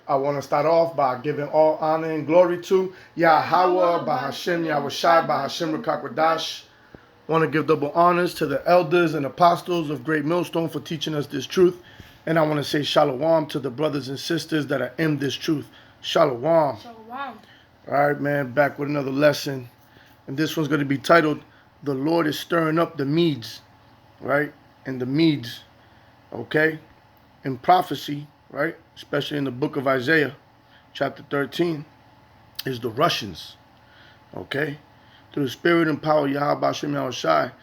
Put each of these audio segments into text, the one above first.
I want to start off by giving all honor and glory to Yahweh, Bahashem, Yahushai, Bahashem, Rakakwadash. Want to give double honors to the elders and apostles of Great Millstone for teaching us this truth. And I want to say shalom to the brothers and sisters that are in this truth. Shalom. Shalom. All right, man, back with another lesson. And this one's going to be titled, The Lord is Stirring Up the Medes, right? And the Medes, okay? In prophecy, right? Especially in the book of Isaiah, chapter 13, is the Russians, okay? Through the spirit and power of Yahweh Hashem Yahushai,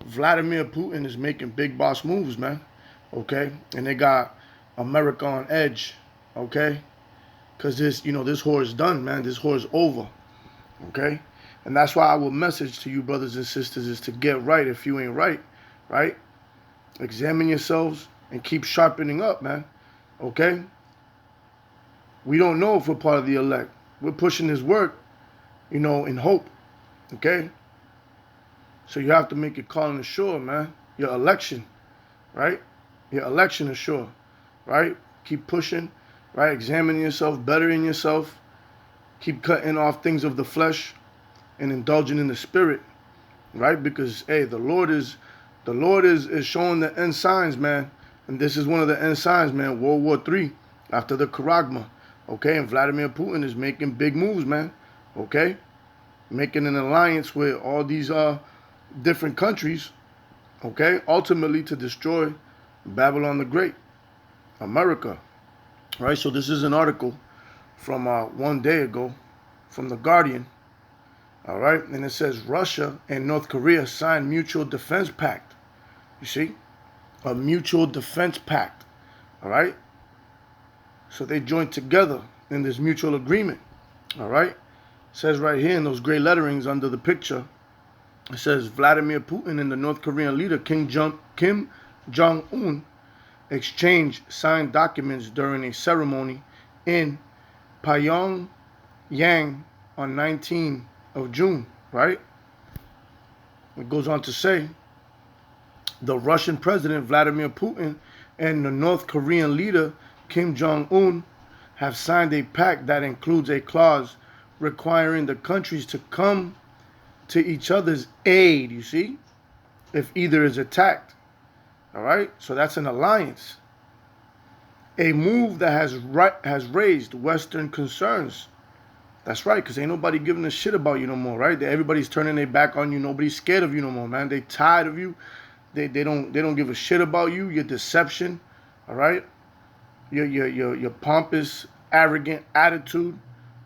Vladimir Putin is making big boss moves, man, okay? And they got America on edge, okay? Because this whore is done, man. This whore is over, okay? And that's why our message to you, brothers and sisters, is to get right if you ain't right, right? Examine yourselves and keep sharpening up, man, okay? We don't know if we're part of the elect. We're pushing this work, in hope, okay? So you have to make your calling sure, man. Your election, right? Your election is sure, right? Keep pushing, right? Examining yourself, bettering yourself. Keep cutting off things of the flesh and indulging in the spirit, right? Because, hey, the Lord is showing the end signs, man. And this is one of the end signs, man. World War III, after the Karagma, okay? And Vladimir Putin is making big moves, man, okay? Making an alliance with all these different countries, okay? Ultimately to destroy Babylon the Great, America, right? So this is an article from one day ago from The Guardian, all right? And it says, Russia and North Korea signed mutual defense pact. You see? A mutual defense pact, all right? So they joined together in this mutual agreement, all right? It says right here in those gray letterings under the picture, it says Vladimir Putin and the North Korean leader Kim Jong-un exchanged signed documents during a ceremony in Pyongyang on 19th of June, right? It goes on to say, the Russian President Vladimir Putin and the North Korean leader Kim Jong-un have signed a pact that includes a clause requiring the countries to come to each other's aid, you see, if either is attacked. All right? So that's an alliance. A move that has raised Western concerns. That's right, because ain't nobody giving a shit about you no more, right? Everybody's turning their back on you. Nobody's scared of you no more, man. They tired of you. They don't give a shit about you. Your deception, all right? Your pompous, arrogant attitude,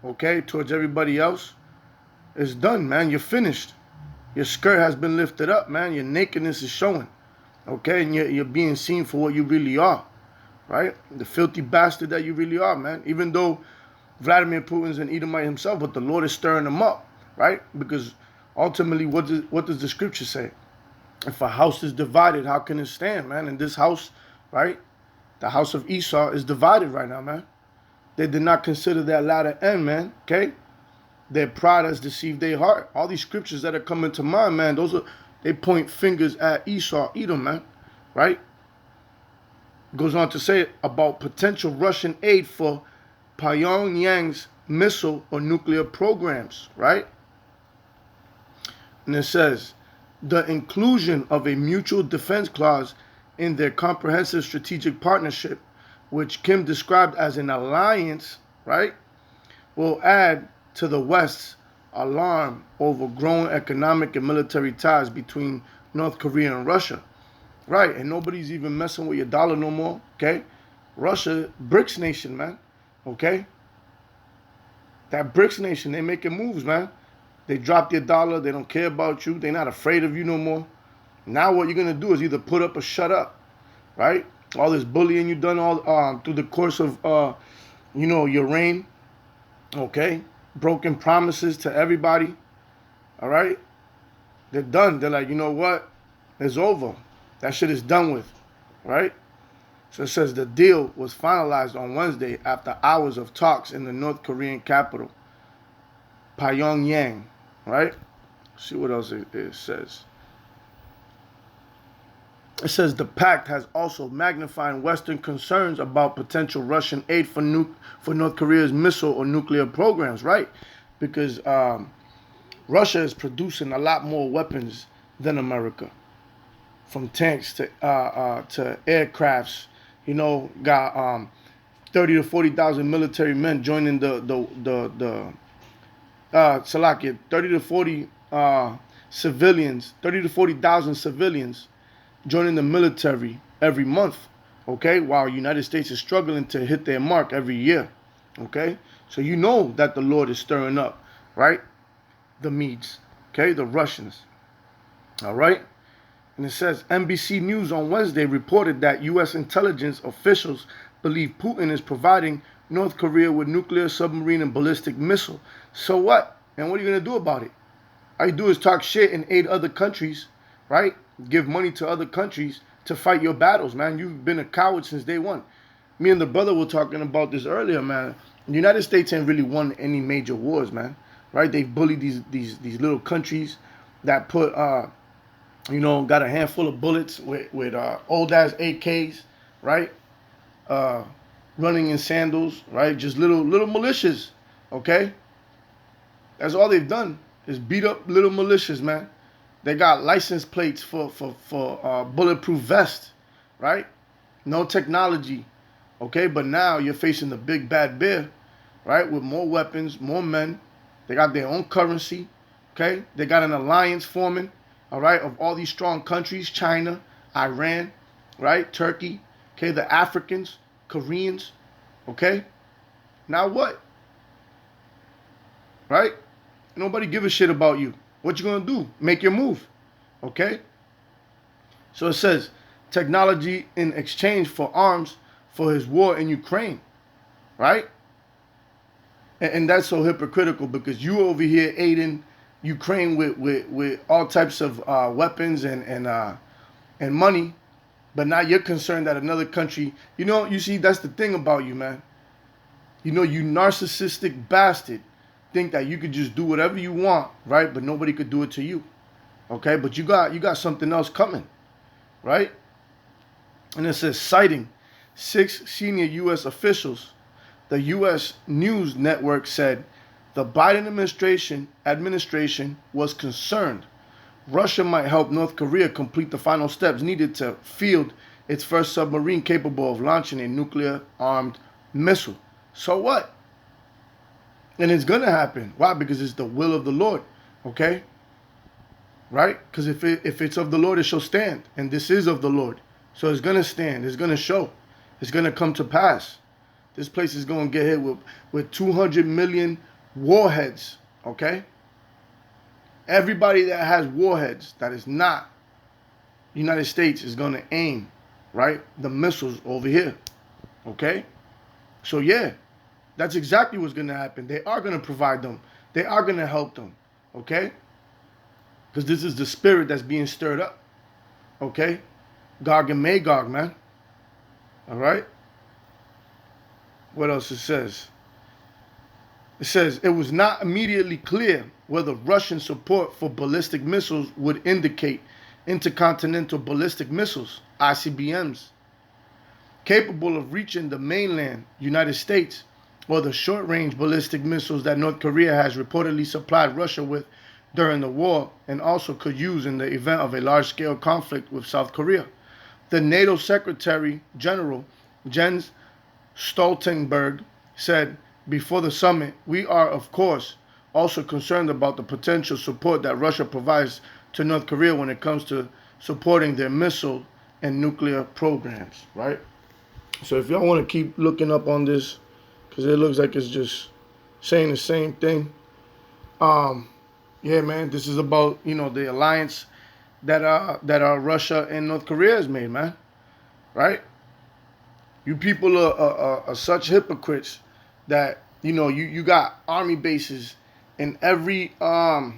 okay, towards everybody else is done, man. You're finished. Your skirt has been lifted up, man. Your nakedness is showing, okay, and you're being seen for what you really are, right? The filthy bastard that you really are, man. Even though Vladimir Putin's an Edomite himself, but the Lord is stirring him up, right? Because ultimately, what does the scripture say? If a house is divided, how can it stand, man? And this house, right? The house of Esau is divided right now, man. They did not consider that latter end, man. Okay? Their pride has deceived their heart. All these scriptures that are coming to mind, man, they point fingers at Esau, Edom, man. Right? Goes on to say about potential Russian aid for Pyongyang's missile or nuclear programs, right? And it says, the inclusion of a mutual defense clause in their comprehensive strategic partnership, which Kim described as an alliance, right, will add to the West's alarm over growing economic and military ties between North Korea and Russia. Right, and nobody's even messing with your dollar no more, okay? Russia, BRICS nation, man, okay? That BRICS nation, they making moves, man. They dropped their dollar. They don't care about you. They're not afraid of you no more. Now what you're going to do is either put up or shut up, right? All this bullying you done all through the course of, your reign, okay? Broken promises to everybody, all right? They're done. They're like, you know what? It's over. That shit is done with, right? So it says the deal was finalized on Wednesday after hours of talks in the North Korean capital, Pyongyang, right? See what else it says. It says the pact has also magnified Western concerns about potential Russian aid for North Korea's missile or nuclear programs, right? Because Russia is producing a lot more weapons than America, from tanks to aircrafts. You know, got 30 to 40,000 military men joining the Salakia, 30 to 40 civilians, 30 to 40,000 civilians joining the military every month, okay, while United States is struggling to hit their mark every year, okay? So you know that the Lord is stirring up, right? The Medes, okay, the Russians, all right? And it says NBC News on Wednesday reported that U.S. intelligence officials believe Putin is providing North Korea with nuclear, submarine, and ballistic missile. So what? And what are you going to do about it? All you do is talk shit and aid other countries, right? Give money to other countries to fight your battles, man. You've been a coward since day one. Me and the brother were talking about this earlier, man. The United States ain't really won any major wars, man. Right? They've bullied these little countries that put got a handful of bullets with old ass AKs, right? Running in sandals, right? Just little militias, okay? That's all they've done is beat up little militias, man. They got license plates for bulletproof vests, right? No technology, okay? But now you're facing the big bad bear, right? With more weapons, more men. They got their own currency, okay? They got an alliance forming, all right, of all these strong countries, China, Iran, right? Turkey, okay? The Africans, Koreans, okay? Now what? Right? Nobody give a shit about you. What you gonna do? Make your move, okay? So it says technology in exchange for arms for his war in Ukraine, right? And that's so hypocritical because you over here aiding Ukraine with all types of weapons and money, but now you're concerned that another country, you see, that's the thing about you, man. You narcissistic bastard think that you could just do whatever you want, right? But nobody could do it to you, okay? But you got something else coming, right? And it says citing 6 senior U.S. officials, the U.S. News Network said the Biden administration was concerned Russia might help North Korea complete the final steps needed to field its first submarine capable of launching a nuclear-armed missile. So what? And it's going to happen. Why? Because it's the will of the Lord, okay? Right? Because if it's of the Lord, it shall stand. And this is of the Lord. So it's going to stand. It's going to show. It's going to come to pass. This place is going to get hit with 200 million warheads, okay? Everybody that has warheads that is not United States is going to aim, right, the missiles over here, okay? So, yeah, that's exactly what's going to happen. They are going to provide them. They are going to help them, okay? Because this is the spirit that's being stirred up, okay? Gog and Magog, man, all right? What else it says? It says it was not immediately clear whether Russian support for ballistic missiles would indicate intercontinental ballistic missiles, ICBMs, capable of reaching the mainland United States, or the short-range ballistic missiles that North Korea has reportedly supplied Russia with during the war and also could use in the event of a large-scale conflict with South Korea. The NATO Secretary General Jens Stoltenberg said before the summit, "We are, of course, also concerned about the potential support that Russia provides to North Korea when it comes to supporting their missile and nuclear programs," right? So if y'all want to keep looking up on this, because it looks like it's just saying the same thing. Yeah, man, this is about, the alliance that Russia and North Korea has made, man, right? You people are such hypocrites that, you got army bases in every, all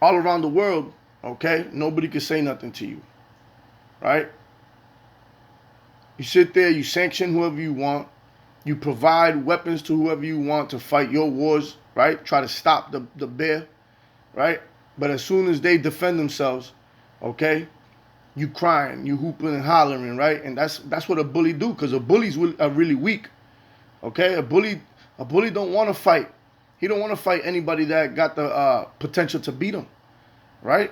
around the world, okay? Nobody can say nothing to you, right? You sit there, you sanction whoever you want, you provide weapons to whoever you want to fight your wars, right? Try to stop the bear, right? But as soon as they defend themselves, okay, you crying, you hooping and hollering, right? And that's what a bully do, because a bully's are really weak. Okay, a bully don't want to fight. He don't want to fight anybody that got the potential to beat him, right?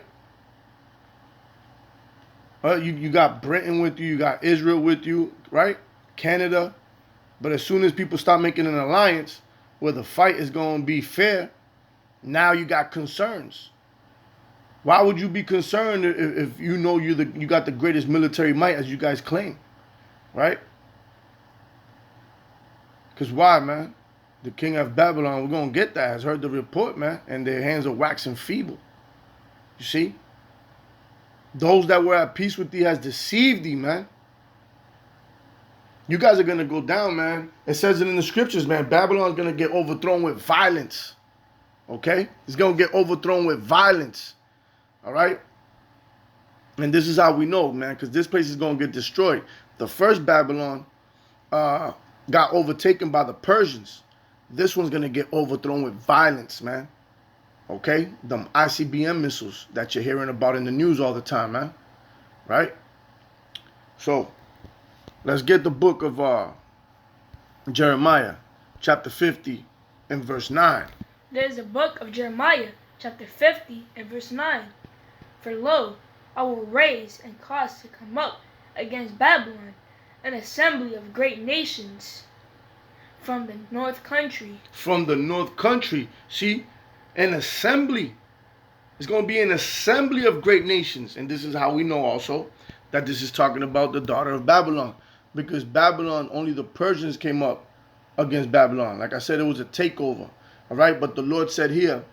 You got Britain with you got Israel with you, right? Canada. But as soon as people start making an alliance where the fight is going to be fair, now you got concerns. Why would you be concerned if you know you got the greatest military might, as you guys claim, right? Because why, man? The king of Babylon, we're going to get that, has heard the report, man, and their hands are waxing feeble. You see? Those that were at peace with thee has deceived thee, man. You guys are going to go down, man. It says it in the scriptures, man. Babylon's going to get overthrown with violence. Okay? It's going to get overthrown with violence. All right? And this is how we know, man, because this place is going to get destroyed. The first Babylon got overtaken by the Persians. This one's going to get overthrown with violence, man. Okay? Them ICBM missiles that you're hearing about in the news all the time, man. Right? So, let's get the book of Jeremiah, chapter 50 and verse 9. There's the book of Jeremiah, chapter 50 and verse 9. For lo, I will raise and cause to come up against Babylon an assembly of great nations from the north country. From the north country. See, an assembly. It's going to be an assembly of great nations. And this is how we know also that this is talking about the daughter of Babylon. Because Babylon, only the Persians came up against Babylon. Like I said, it was a takeover. All right, but the Lord said here,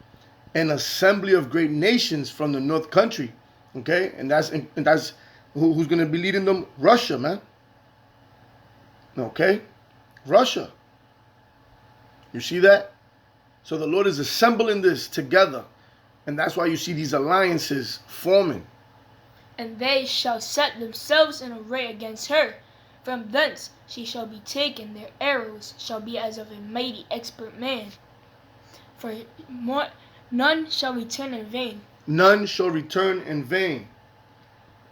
an assembly of great nations from the north country. Okay, and that's who's going to be leading them? Russia, man. Okay, Russia. You see that? So the Lord is assembling this together. And that's why you see these alliances forming. And they shall set themselves in array against her. From thence she shall be taken. Their arrows shall be as of a mighty expert man. For none shall return in vain. None shall return in vain.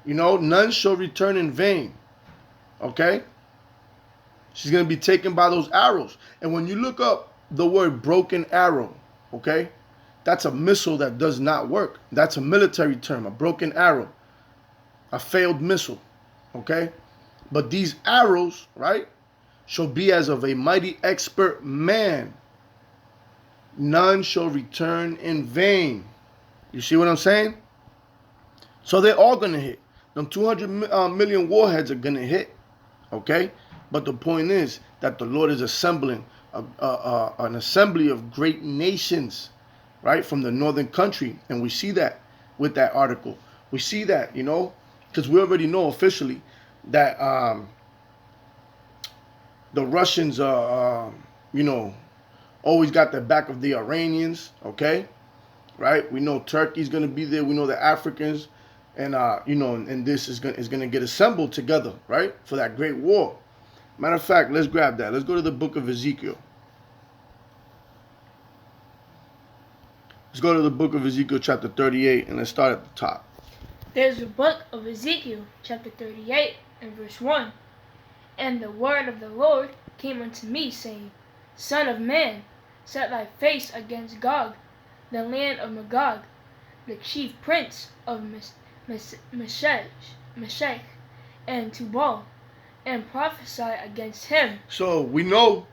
You know, none shall return in vain. Okay? She's going to be taken by those arrows. And when you look up the word broken arrow, okay, that's a missile that does not work. That's a military term, a broken arrow, a failed missile, okay? But these arrows, right, shall be as of a mighty expert man. None shall return in vain. You see what I'm saying? So they're all going to hit. Them 200 million warheads are going to hit, okay? But the point is that the Lord is assembling an assembly of great nations, right, from the northern country. And we see that with that article. We see that, you know, because we already know officially that the Russians are, you know, always got the back of the Iranians, okay, right? We know Turkey's going to be there. We know the Africans, and, you know, and this is going to get assembled together, right, for that great war. Matter of fact, let's grab that. Let's go to the book of Ezekiel. Let's go to the book of Ezekiel chapter 38, and let's start at the top. There's the book of Ezekiel chapter 38 and verse 1. And the word of the Lord came unto me, saying, Son of man, set thy face against Gog, the land of Magog, the chief prince of Meshech and Tubal, and prophesy against him. So we know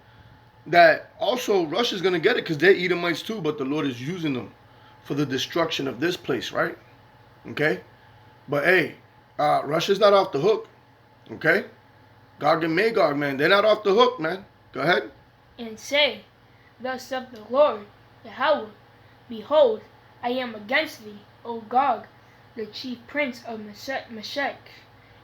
that also Russia's going to get it because they're Edomites too, but the Lord is using them for the destruction of this place, right? Okay? But hey, Russia's not off the hook, okay? Gog and Magog, man, they're not off the hook, man. Go ahead. And say, Thus saith the Lord, Yahweh, Behold, I am against thee, O Gog, the chief prince of Meshech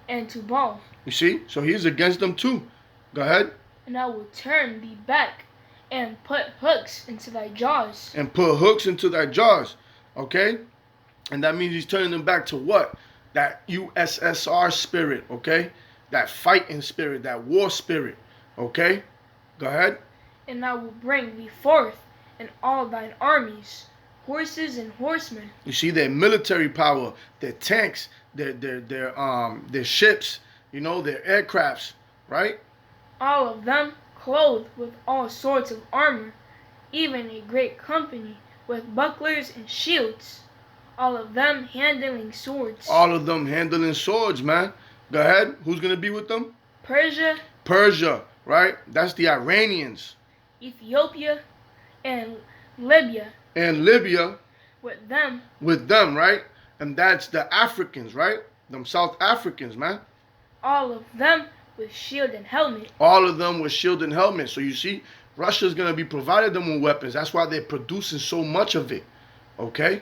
and Tubal. You see? So he's against them too. Go ahead. And I will turn thee back and put hooks into thy jaws. And put hooks into thy jaws. Okay? And that means he's turning them back to what? That USSR spirit, okay? That fighting spirit, that war spirit. Okay? Go ahead. And I will bring thee forth in all thine armies, horses and horsemen. You see their military power, their tanks, their ships, you know, their aircrafts, right? All of them clothed with all sorts of armor, even a great company with bucklers and shields, all of them handling swords. All of them handling swords, man. Go ahead. Who's gonna be with them? Persia, Persia, right? That's the Iranians. Ethiopia, and Libya And Libya with them. Right? And that's the Africans, right? Them South Africans, man. All of them with shield and helmet. All of them with shield and helmet. So you see, Russia's gonna be providing them with weapons. That's why they're producing so much of it. Okay?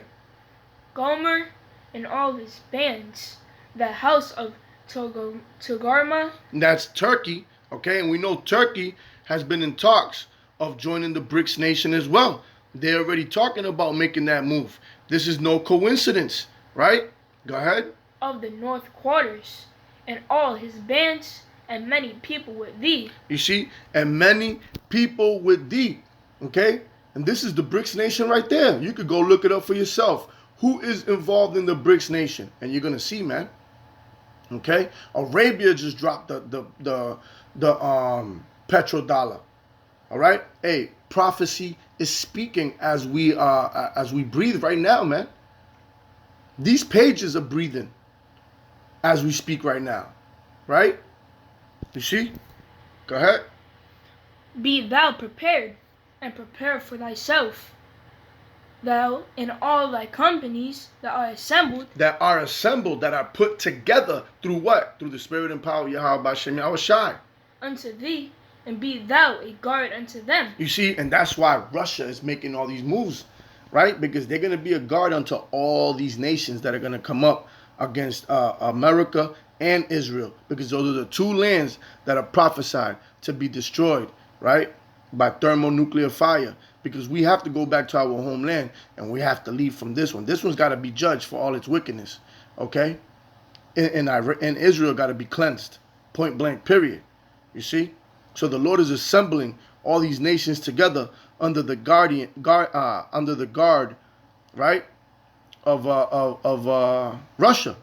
Gomer and all his bands, the house of Togarma. That's Turkey, okay? And we know Turkey has been in talks of joining the BRICS nation as well. They're already talking about making that move. This is no coincidence, right? Go ahead. Of the north quarters, and all his bands, and many people with thee. You see? And many people with thee, okay? And this is the BRICS nation right there. You could go look it up for yourself. Who is involved in the BRICS nation? And you're going to see, man. Okay? Arabia just dropped the petrodollar. All right? Hey, prophecy is speaking as we breathe right now, man. These pages are breathing as we speak right now. Right? You see? Go ahead. Be thou prepared, and prepare for thyself. Thou and all thy companies that are assembled, that are put together through what? Through the spirit and power of Yahweh Bashem Yahushai. Unto thee, and be thou a guard unto them. You see, and that's why Russia is making all these moves, right? Because they're going to be a guard unto all these nations that are going to come up against America and Israel. Because those are the two lands that are prophesied to be destroyed, right? By thermonuclear fire. Because we have to go back to our homeland and we have to leave from this one. This one's got to be judged for all its wickedness, okay? And Israel got to be cleansed, point blank, period. You see? So the Lord is assembling all these nations together under the guard, right, of Russia,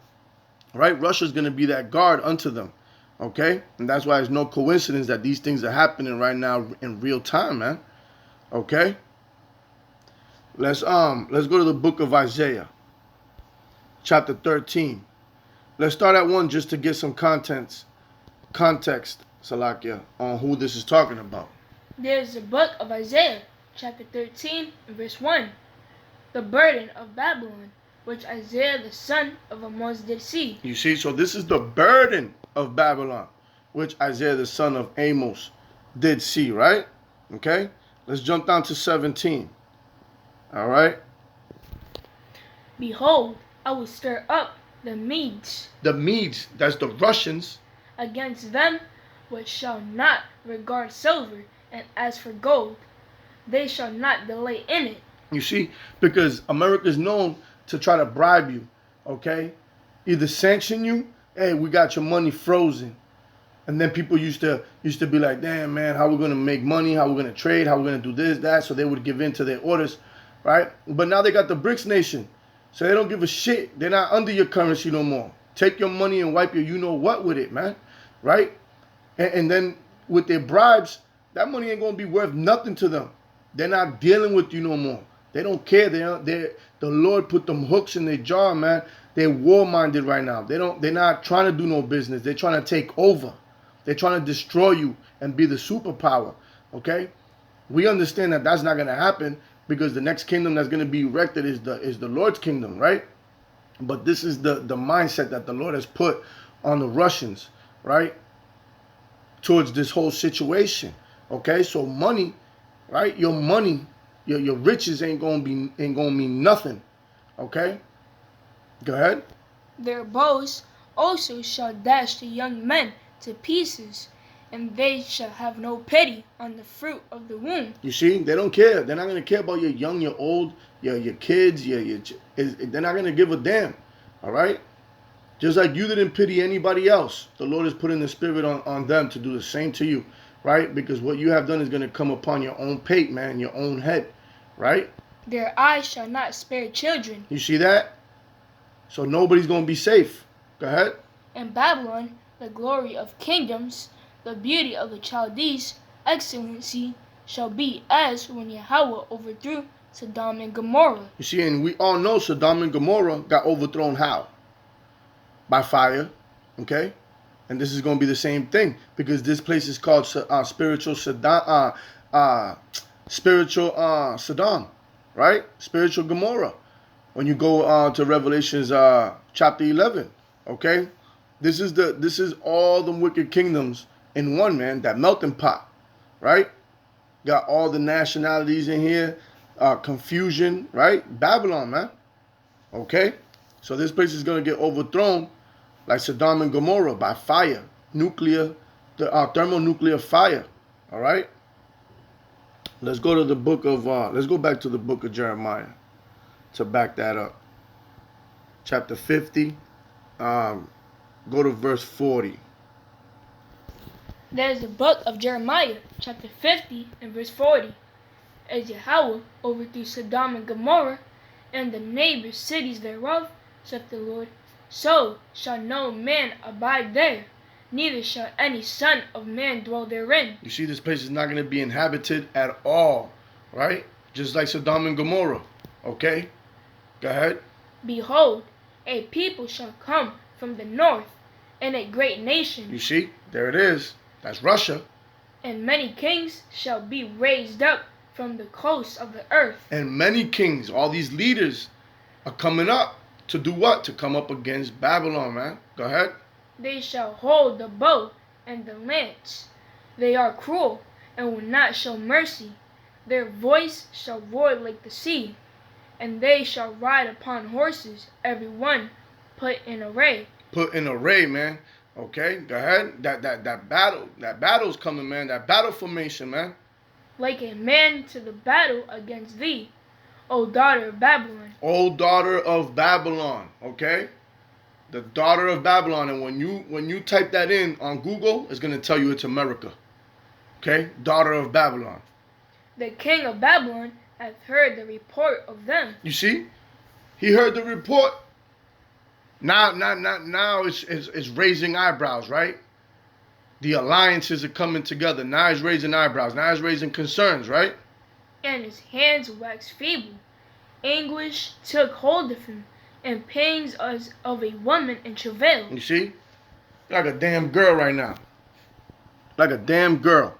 right? Russia's going to be that guard unto them, okay? And that's why it's no coincidence that these things are happening right now in real time, man. Okay? Let's go to the book of Isaiah, chapter 13. Let's start at 1 just to get some context, Salakia, on who this is talking about. There's the book of Isaiah, chapter 13, verse 1. The burden of Babylon, which Isaiah the son of Amos did see. You see, so this is the burden of Babylon, which Isaiah the son of Amos did see, right? Okay? Let's jump down to 17. All right? Behold, I will stir up the Medes. The Medes, that's the Russians. Against them which shall not regard silver, and as for gold, they shall not delay in it. You see, because America is known to try to bribe you, okay? Either sanction you, hey, we got your money frozen. And then people used to be like, damn, man, how we going to make money? How we going to trade? How we going to do this, that? So they would give in to their orders, right? But now they got the BRICS nation. So they don't give a shit. They're not under your currency no more. Take your money and wipe your you-know-what with it, man, right? And then with their bribes, that money ain't going to be worth nothing to them. They're not dealing with you no more. They don't care. The Lord put them hooks in their jaw, man. They're war-minded right now. They're not trying to do no business. They're trying to take over. They're trying to destroy you and be the superpower, okay? We understand that that's not going to happen because the next kingdom that's going to be erected is the Lord's kingdom, right? But this is the mindset that the Lord has put on the Russians, right? Towards this whole situation, okay? So money, right? Your money, your riches ain't gonna mean nothing, okay? Go ahead. Their bows also shall dash the young men to pieces, and they shall have no pity on the fruit of the womb. You see, they don't care. They're not going to care about your young, your old, your kids. They're not going to give a damn. All right? Just like you didn't pity anybody else, the Lord is putting the spirit on them to do the same to you. Right? Because what you have done is going to come upon your own pate, man, your own head. Right? Their eyes shall not spare children. You see that? So nobody's going to be safe. Go ahead. And Babylon, the glory of kingdoms, the beauty of the Chaldees, excellency, shall be as when Yahweh overthrew Sodom and Gomorrah. You see, and we all know Sodom and Gomorrah got overthrown how? By fire. Okay? And this is going to be the same thing because this place is called spiritual Sodom, Sodom, right? Spiritual Gomorrah. When you go to Revelations chapter 11, okay? This is all the wicked kingdoms in one, man. That melting pot, right? Got all the nationalities in here, confusion, right? Babylon, man. Okay? So this place is going to get overthrown like Sodom and Gomorrah by fire, nuclear, thermonuclear fire. All right. Let's go to the book of. Let's go back to the book of Jeremiah to back that up. Chapter 50. Go to verse 40. That is the book of Jeremiah, chapter 50 and verse 40. As Yahweh overthrew Sodom and Gomorrah and the neighbor cities thereof, saith the Lord, so shall no man abide there, neither shall any son of man dwell therein. You see, this place is not going to be inhabited at all, right? Just like Sodom and Gomorrah. Okay? Go ahead. Behold, a people shall come from the north, and a great nation. You see? There it is. That's Russia. And many kings shall be raised up from the coasts of the earth. And many kings, all these leaders, are coming up. To do what? To come up against Babylon, man. Go ahead. They shall hold the bow and the lance. They are cruel and will not show mercy. Their voice shall roar like the sea. And they shall ride upon horses, every one put in array. Put in array, man. Okay, go ahead. That battle's coming, man. That battle formation, man. Like a man to the battle against thee, O daughter of Babylon. O daughter of Babylon, okay? The daughter of Babylon. And when you type that in on Google, it's going to tell you it's America. Okay? Daughter of Babylon. The king of Babylon hath heard the report of them. You see? He heard the report. Now it's raising eyebrows, right? The alliances are coming together. Now he's raising eyebrows. Now he's raising concerns, right? And his hands waxed feeble. Anguish took hold of him, and pains as of a woman in travail. You see? Like a damn girl right now. Like a damn girl.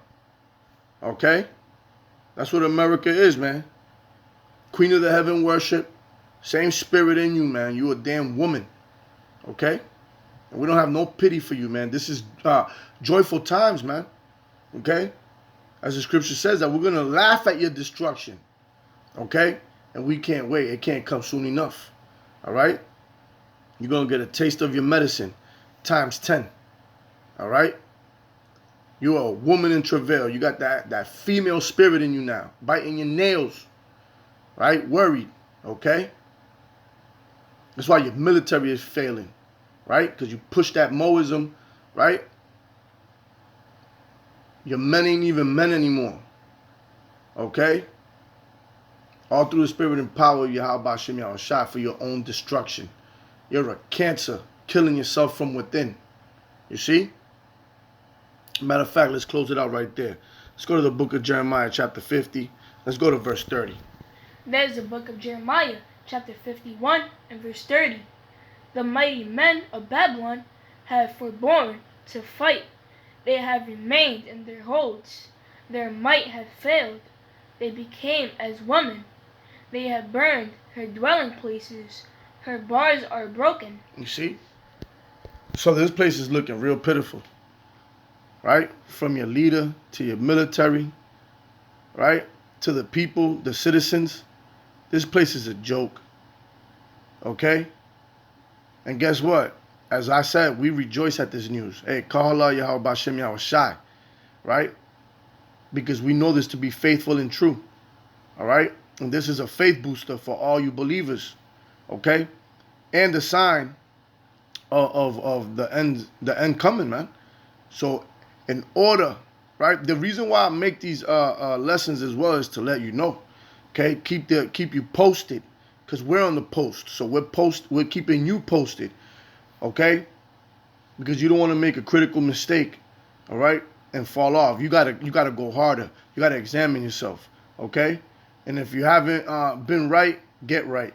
Okay? That's what America is, man. Queen of the heaven worship. Same spirit in you, man. You a damn woman. Okay? And we don't have no pity for you, man. This is joyful times, man. Okay? As the scripture says that we're going to laugh at your destruction. Okay? And we can't wait. It can't come soon enough. All right? You're going to get a taste of your medicine times 10. All right? You're a woman in travail. You got that female spirit in you now. Biting your nails. Right? Worried. Okay? That's why your military is failing. Right? Because you push that Moism. Right? Your men ain't even men anymore. Okay? All through the spirit and power of Yahweh Hashem Yahushua for your own destruction. You're a cancer, killing yourself from within. You see? Matter of fact, let's close it out right there. Let's go to the book of Jeremiah, chapter 50. Let's go to verse 30. That is the book of Jeremiah, chapter 51 and verse 30. The mighty men of Babylon have forborne to fight. They have remained in their holds. Their might hath failed. They became as women. They have burned her dwelling places. Her bars are broken. You see? So this place is looking real pitiful. Right? From your leader to your military. Right? To the people, the citizens. This place is a joke. Okay? And guess what? As I said, we rejoice at this news. Hey, Kahala Yahweh Bashem Yahushai. Right? Because we know this to be faithful and true. All right? And this is a faith booster for all you believers. Okay? And the sign of the end coming, man. So in order, right? The reason why I make these lessons as well is to let you know. Okay? Keep you posted. Because we're on the post. So we're keeping you posted. Okay? because you don't want to make a critical mistake, all right, and fall off. You gotta go harder. You gotta examine yourself, okay? And if you haven't been right, get right,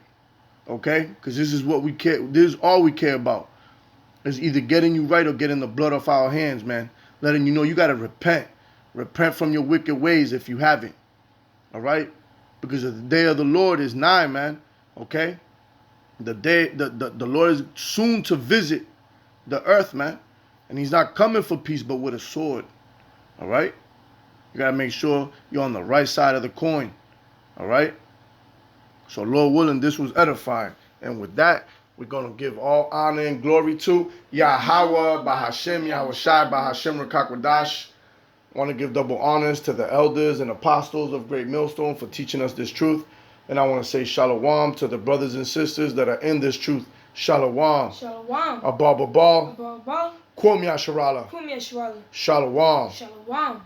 okay? Because this is what we care. This is all we care about. Is either getting you right or getting the blood off our hands, man. Letting you know you gotta repent. Repent from your wicked ways if you haven't, all right? Because the day of the Lord is nigh, man. Okay, the Lord is soon to visit the earth, man, and He's not coming for peace, but with a sword. All right, you gotta make sure you're on the right side of the coin. All right. So, Lord willing, this was edifying, and with that, we're gonna give all honor and glory to Yahweh, Bahashem, Yahushai, Bahashem Rakakwadash. I want to give double honors to the elders and apostles of Great Millstone for teaching us this truth. And I want to say shalom to the brothers and sisters that are in this truth. Shalom. Shalom. Abba Babal. Abba Babal. Kwom Yasharala. Kum Yashwala. Shalom. Shalom.